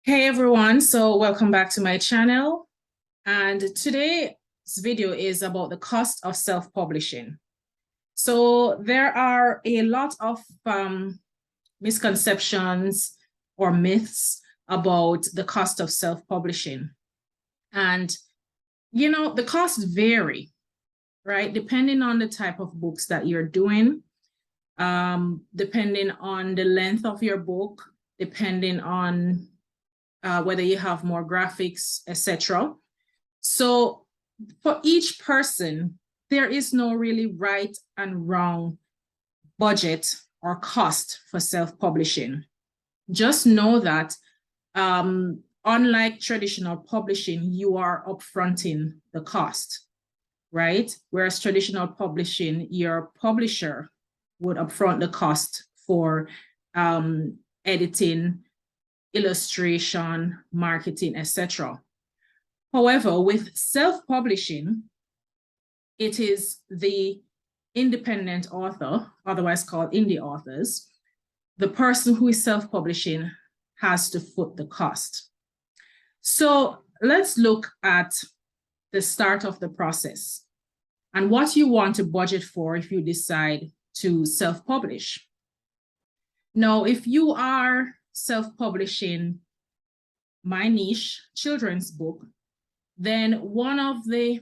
Hey everyone, so welcome back to my channel. And today's video is about the cost of self-publishing. So there are a lot of misconceptions or myths about the cost of self-publishing. And, the costs vary, right? Depending on the type of books that you're doing, depending on the length of your book, depending on whether you have more graphics, etc. So for each person, there is no really right and wrong budget or cost for self-publishing. Just know that unlike traditional publishing, you are upfronting the cost, right? Whereas traditional publishing, your publisher would upfront the cost for editing, illustration, marketing, etc. However, with self-publishing, it is the independent author, otherwise called indie authors, the person who is self-publishing has to foot the cost. So let's look at the start of the process and what you want to budget for if you decide to self-publish. Now, if you are self-publishing my niche, children's book, then one of the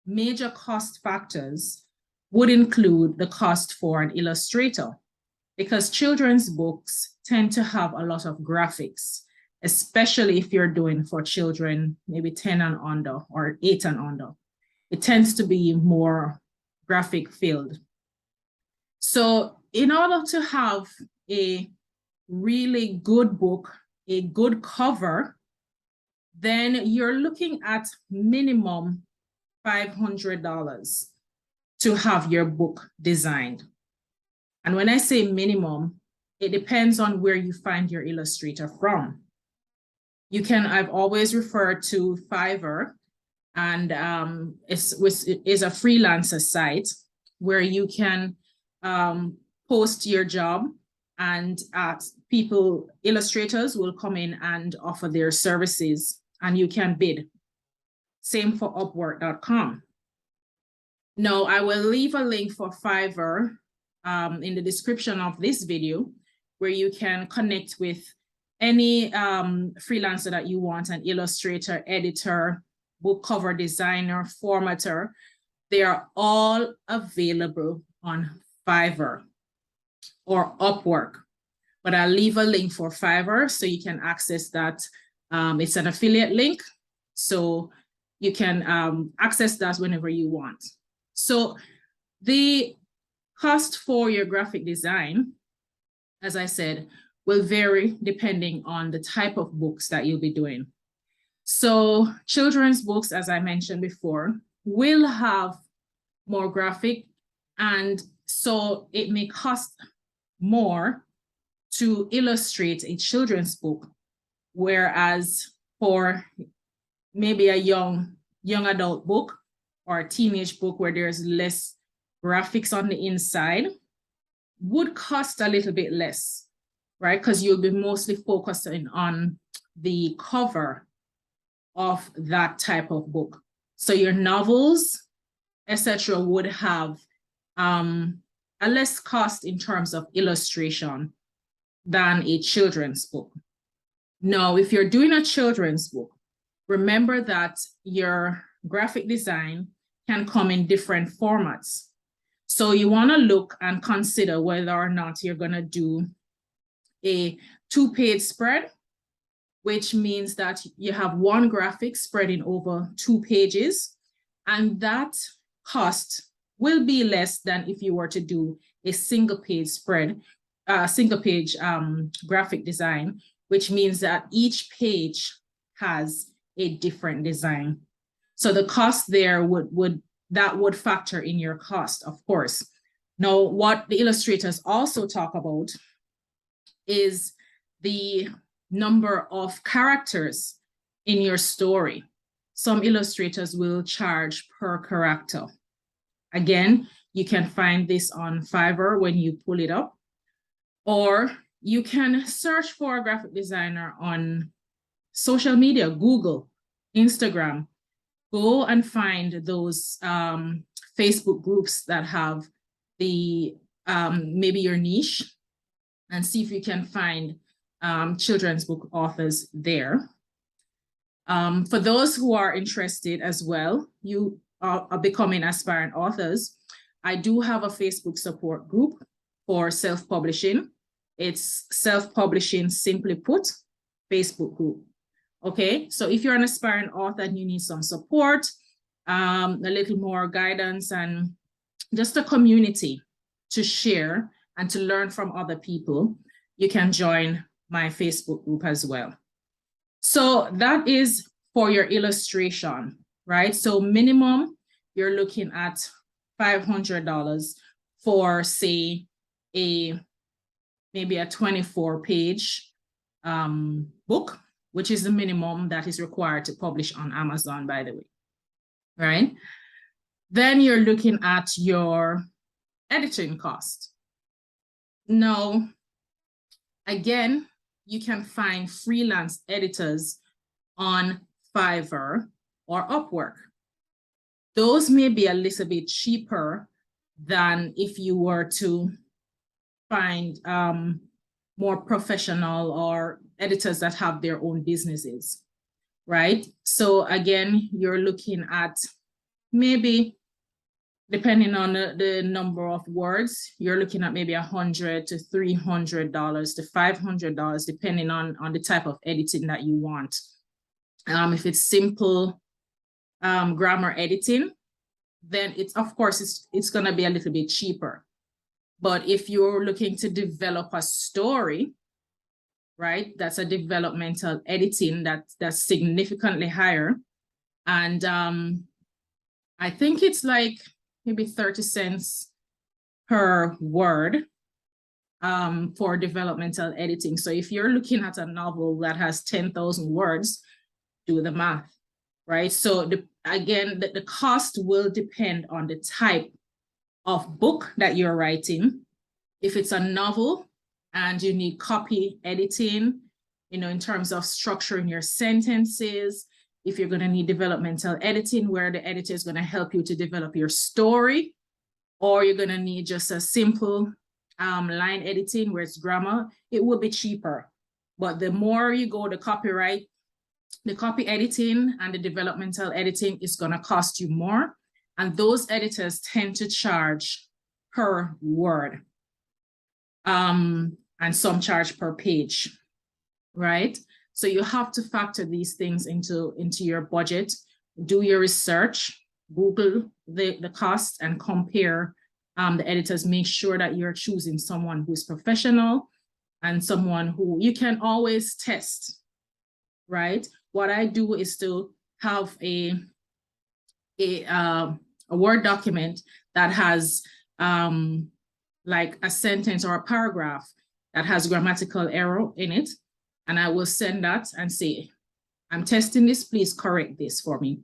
major cost factors would include the cost for an illustrator, because children's books tend to have a lot of graphics, especially if you're doing for children, maybe 10 and under or 8 and under. It tends to be more graphic filled. So in order to have a really good book, a good cover, then you're looking at minimum $500 to have your book designed. And when I say minimum, it depends on where you find your illustrator from. I've always referred to Fiverr, and it's a freelancer site where you can post your job, and illustrators will come in and offer their services, and you can bid. Same for Upwork.com. Now, I will leave a link for Fiverr in the description of this video, where you can connect with any freelancer that you want, an illustrator, editor, book cover designer, formatter. They are all available on Fiverr or Upwork, but I'll leave a link for Fiverr so you can access that. It's an affiliate link, so you can access that whenever you want. So the cost for your graphic design, as I said, will vary depending on the type of books that you'll be doing. So children's books, as I mentioned before, will have more graphic, and so it may cost more to illustrate a children's book, whereas for maybe a young adult book or a teenage book where there's less graphics on the inside, would cost a little bit less, right? Because you'll be mostly focusing on the cover of that type of book. So your novels, etc., would have a less cost in terms of illustration than a children's book. Now, if you're doing a children's book, remember that your graphic design can come in different formats. So you want to look and consider whether or not you're going to do a 2-page spread, which means that you have one graphic spreading over 2 pages, and that cost will be less than if you were to do a single-page spread, single-page graphic design, which means that each page has a different design. So the cost there would factor in your cost, of course. Now, what the illustrators also talk about is the number of characters in your story. Some illustrators will charge per character. Again, you can find this on Fiverr when you pull it up, or you can search for a graphic designer on social media, Google, Instagram, go and find those Facebook groups that have the maybe your niche, and see if you can find children's book authors there. For those who are interested as well, you are becoming aspiring authors, I do have a Facebook support group for self-publishing. It's Self-Publishing Simply Put Facebook group. Okay, so if you're an aspiring author and you need some support, a little more guidance, and just a community to share and to learn from other people, you can join my Facebook group as well. So that is for your illustration, right? So minimum, you're looking at $500 for, say, maybe a 24-page book, which is the minimum that is required to publish on Amazon, by the way, right? Then you're looking at your editing cost. Now, again, you can find freelance editors on Fiverr or Upwork. Those may be a little bit cheaper than if you were to find more professional or editors that have their own businesses, right? So again, you're looking at maybe, depending on the number of words, you're looking at maybe $100 to $300 to $500, depending on the type of editing that you want. If it's simple grammar editing, then of course it's going to be a little bit cheaper. But if you're looking to develop a story, right, that's a developmental editing that's significantly higher. And I think it's like maybe 30 cents per word for developmental editing. So if you're looking at a novel that has 10,000 words, do the math, right? So again, the cost will depend on the type of book that you're writing. If it's a novel and you need copy editing, in terms of structuring your sentences, if you're going to need developmental editing where the editor is going to help you to develop your story, or you're going to need just a simple line editing where it's grammar, it will be cheaper. But the more you go, the copy editing and the developmental editing is going to cost you more. And those editors tend to charge per word. And some charge per page, right? So you have to factor these things into your budget. Do your research, Google the costs, and compare the editors. Make sure that you're choosing someone who's professional and someone who you can always test, right? What I do is to have a Word document that has like a sentence or a paragraph that has grammatical error in it. And I will send that and say, I'm testing this, please correct this for me.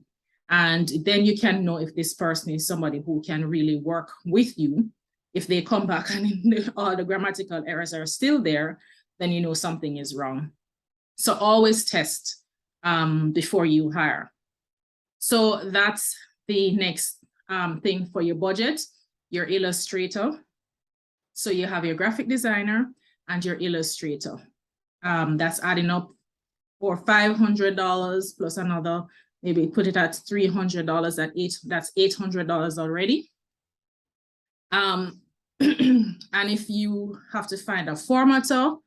And then you can know if this person is somebody who can really work with you. If they come back and all the grammatical errors are still there, then you know something is wrong. So always test before you hire. So that's the next thing for your budget, your illustrator. So you have your graphic designer and your illustrator. That's adding up for $500 plus another, maybe put it at $300 that's $800 already. And if you have to find a formatter,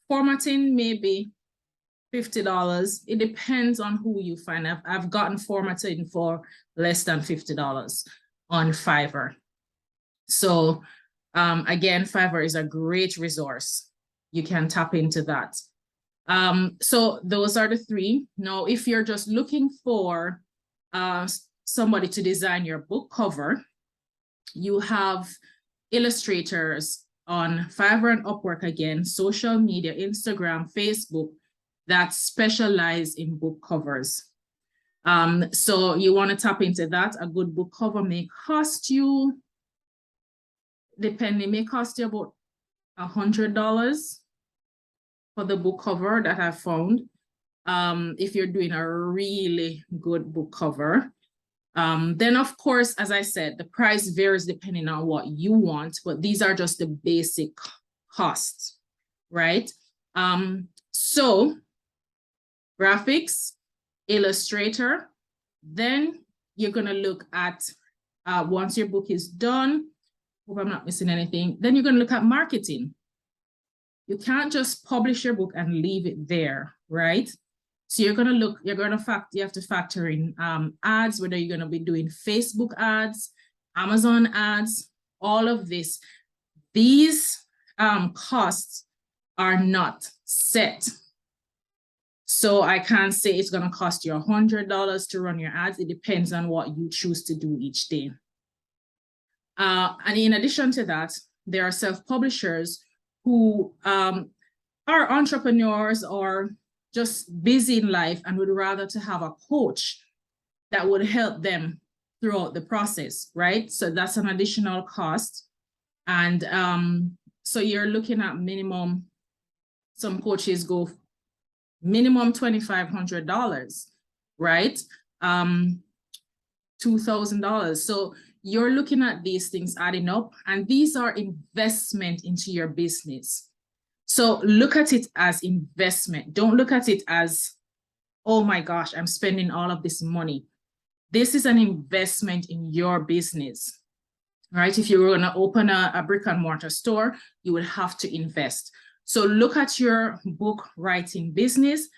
formatting maybe $50. It depends on who you find. I've gotten formatting for less than $50 on Fiverr. So again, Fiverr is a great resource. You can tap into that. So those are the three. Now, if you're just looking for somebody to design your book cover, you have illustrators on Fiverr and Upwork again, social media, Instagram, Facebook, that specialize in book covers. So you want to tap into that. A good book cover may cost you, may cost you about $100. for the book cover that I found. If you're doing a really good book cover. Then of course, as I said, the price varies depending on what you want, but these are just the basic costs, right? So graphics, Illustrator, then you're gonna look at, once your book is done, hope I'm not missing anything, then you're gonna look at marketing. You can't just publish your book and leave it there, right? So you're gonna look, you have to factor in ads, whether you're gonna be doing Facebook ads, Amazon ads, all of this. These costs are not set. So I can't say it's gonna cost you $100 to run your ads. It depends on what you choose to do each day. And in addition to that, there are self-publishers who are entrepreneurs or just busy in life and would rather to have a coach that would help them throughout the process, right? So that's an additional cost. And so you're looking at minimum, some coaches go minimum $2,500, right? $2,000. So you're looking at these things adding up, and these are investment into your business. So look at it as investment. Don't look at it as, oh my gosh, I'm spending all of this money. This is an investment in your business, right? If you were gonna open a brick and mortar store, you would have to invest. So look at your book writing business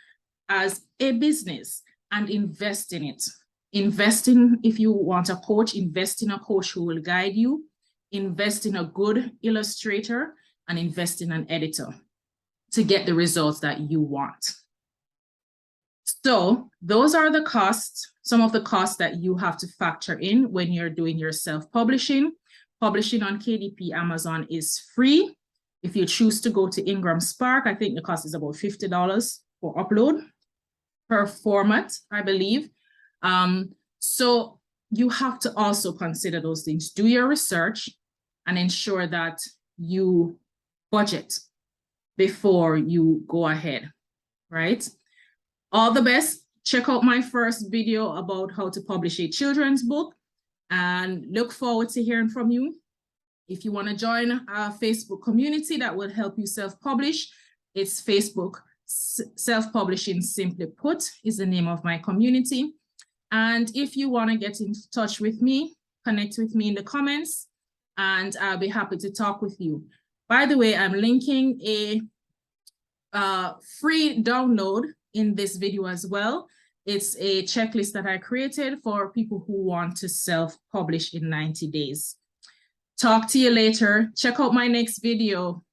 as a business and invest in it. Invest in, if you want a coach, invest in a coach who will guide you, invest in a good illustrator, and invest in an editor to get the results that you want. So those are the costs, some of the costs that you have to factor in when you're doing your self-publishing. Publishing on KDP Amazon is free. If you choose to go to Ingram Spark, I think the cost is about $50 for upload per format, I believe. So you have to also consider those things. Do your research and ensure that you budget before you go ahead, right? All the best. Check out my first video about how to publish a children's book and look forward to hearing from you. If you want to join our Facebook community that will help you self-publish, it's Facebook Self-Publishing Simply Put is the name of my community. And if you want to get in touch with me, connect with me in the comments and I'll be happy to talk with you. By the way, I'm linking a free download in this video as well. It's a checklist that I created for people who want to self-publish in 90 days. Talk to you later. Check out my next video.